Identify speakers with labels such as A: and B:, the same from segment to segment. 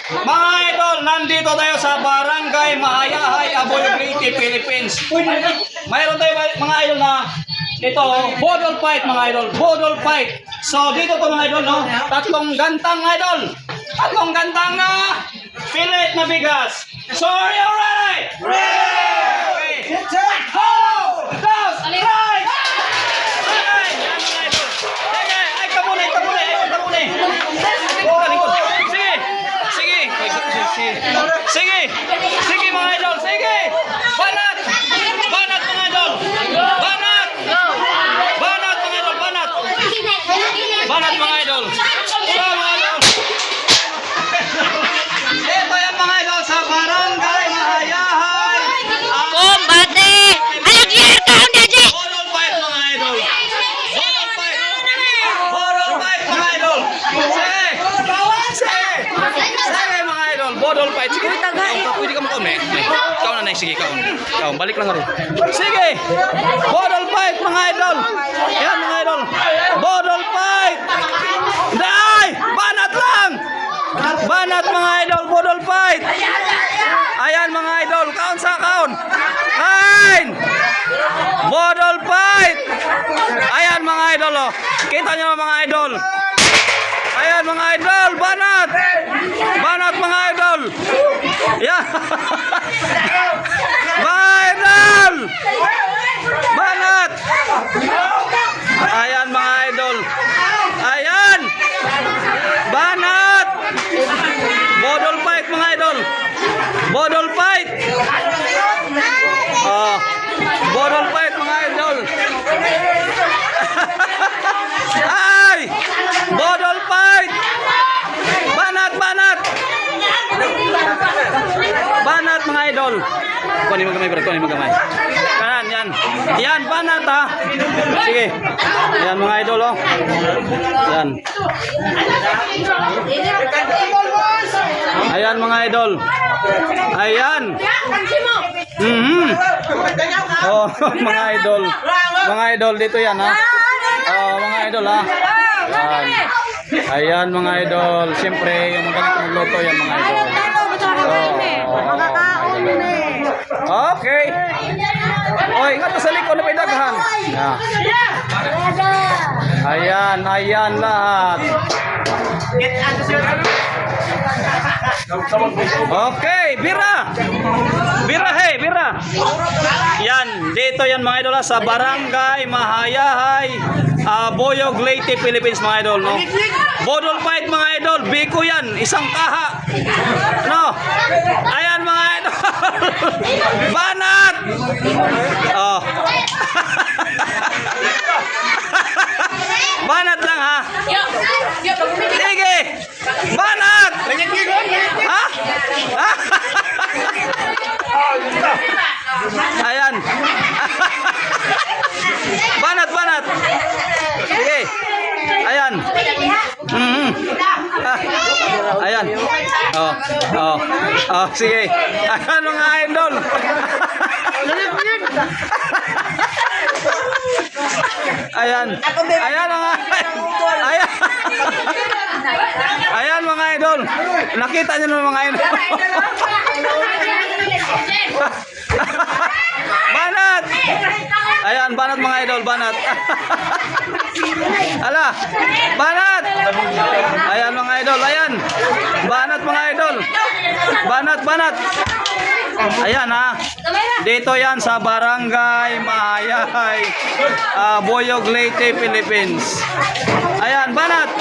A: Mga idol, nandito tayo sa Barangay Mahayahay, Aboyo Leyte, Philippines. Mayroon tayo mga idol na ito, bodol fight mga idol, bodol fight. So dito to mga idol, no? Tatlong gantang idol. Tatlong gantang na pilit na bigas. So are you ready? Ready! Okay. Ho! Dos! Right! Sige! Sige mga idol! Sige! Banat! Banat mga idol! Banat! Banat mga idol! Banat! Banat mga idol! So mga idol! Ito yan mga idol sa Barangay Mahayahay!
B: Combate! Alagyan ka ang daddy!
A: Horror fight mga idol! Horror fight! Horror fight mga idol! Sige! Sige! Sige mga idol! Bodol fight! Sige! Pwede ka mo may. Ikaw na na. Sige, ikaw. Balik lang rin. Sige! Bodol fight mga idol! Yan mga idol! Bodol fight! Day! Banat lang! Banat mga idol! Bodol fight! Ayan mga idol! Count sa count! 9! Bodol fight! Ayan mga idol! Oh. Kita nyo mga idol! Ayan mga idol! Banat! Banat mga idol! Yan! Mga idol! Banat! Ayan mga idol! Ayan! Banat! Bodol fight mga idol! Bodol fight! Oh, bodol fight mga idol! Ay! Bodol fight! Banat! Banat! Banat mga idol! Kunin mo gamay bro, kunin mo gamay. Kanan, yan. Yan, banat ha. Sige. Yan mga idol oh. Yan. Ayan mga idol. Ayan. Oh, mga idol. Mga idol dito yan ha. Oh, mga idol ha. Ayan. Ayan mga idol. Siyempre, yung magaling magluto yan mga idol. Okay. Oy, ingat sa likod na may daghan. Yeah. Ayan, ayan lahat. Okay, bira. Bira, hey, bira. Yan, dito yan mga idol sa Barangay Mahayahay, Aboyo Leyte, Philippines mga idol, no? Bodol fight mga idol, biko yan, isang kaha. No? Ayan mga idol. Banat! Oh. Banat lang ha. Sige. Banat! Ha? Ayan. Banat, banat. Sige. Ayan. Ayan. Oh, oh. Oh, sige. Ayan mga idol. Ayan. Ayan mga ayan. Ayan mga idol. Nakita niyo naman mga idol. Banat. Ayan, banat mga idol, banat. Ala, banat. Ayan mga idol, ayan. Banat mga idol. Banat, banat. Ayan ha. Dito yan sa Barangay Mahayahay, Aboyo Leyte, Philippines. Ayan, banat.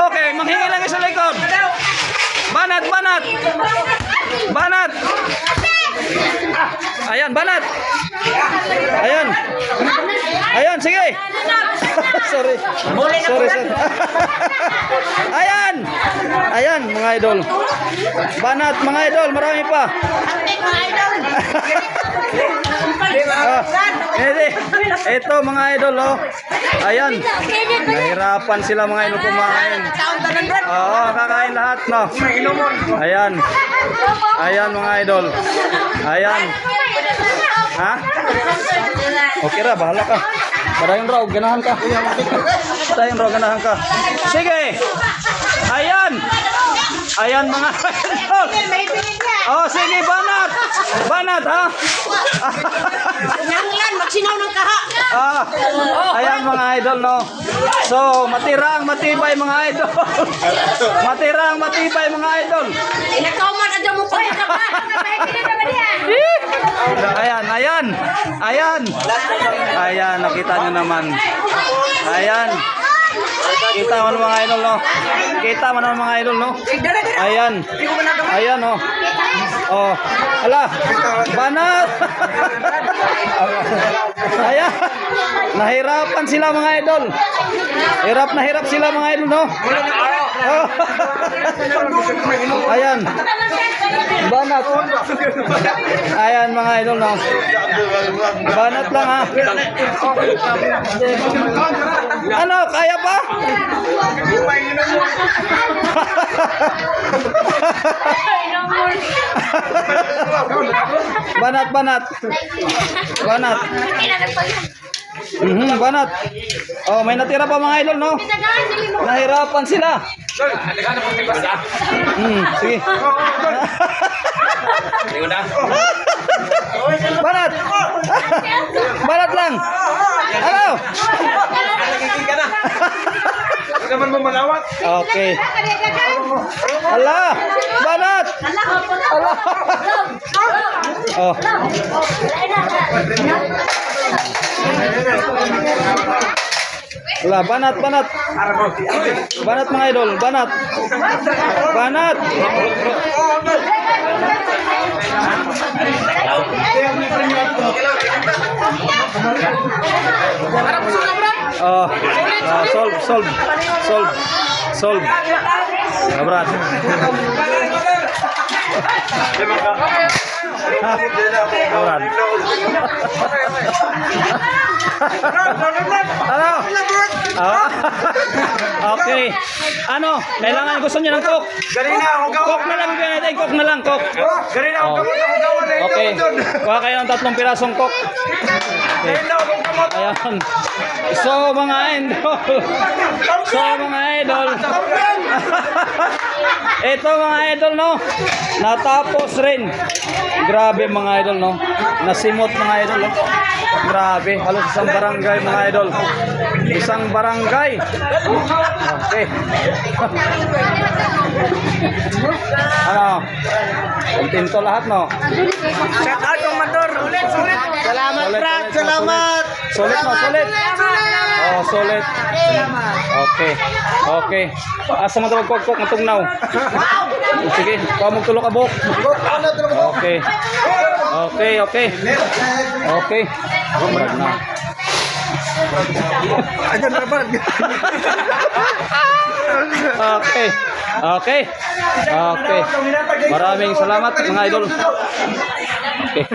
A: Okay, manghingi lang sa likod. Banat, banat. Banat. Ayan, banat. Ayan. Ayan, sige. Sorry. Sorry, sorry. Ayan. Ayan, mga idol. Banat, mga idol. Marami pa. Ito, mga idol, oh. Ayan. Nahirapan sila mga idol kumain. Oo, kakain lahat, no. Ayan. Ayan, mga idol. Ayan. Ha? Okay ra, bahala ka. Padayon raw, ganahan ka. Padayon raw, ganahan ka. Sige. Ayan. Ayan mga idol. Oh, sige, banat. Banat, ha?
B: Nanglan, magsinaw ng kaha.
A: Ah, ayan mga idol, no? So, matirang matibay mga idol. Matirang matibay mga idol.
B: Inakauman aja mo pa ka.
A: Ayan, ayan. Ayan. Ayan, nakita nyo naman. Ayan. Kita mo naman mga idol, no? Kita mo naman mga idol, no? Ayan. Ayan, oh. Oh. Ala. Banat. Ayan. Nahirapan sila mga idol. Hirap na hirap sila mga idol, no? Oh. Ayan. Banat. Ayan mga idol, no? Banat lang, ha? Ano, kaya pa? Banat, banat. Banat. Banat. Oh, may natira pa mga idol, no? Nahirapan sila. Sige. Banat. Banat lang. Ano?
C: Naman mo malawat.
A: Okay. Ala, banat. Ala. Oh. Ala, banat, banat. Banat mga idol, banat. Banat. Oh, solve. Abrat. Abrat. Ano? Okay. Ano? Kailangan gusto niyo ng coke? Coke na lang bigyan natin. Coke na lang, coke. Okay. Kuha kayo ng 3 pirasong coke. Okay. Ayan. So mga idol. Ito mga idol, no? Natapos rin. Grabe mga idol, no? Nasimot mga idol, no? Grabe, halos isang barangay mga idol. Isang barangay. Okay. Ano? Kontento lahat, no?
C: Shout out kong Mador. Salamat, Brad. Salamat.
A: Sulit, no? Sulit. Oh, sulit. Okay. Okay. Asa mo ito magkukuk matugnaw? Sige, kuha mo tulok abok. Okay. Okay, okay. Okay. Brad na.
C: Ayan na, Brad.
A: Okay. Okay. Okay. Maraming salamat mga idol. Okay.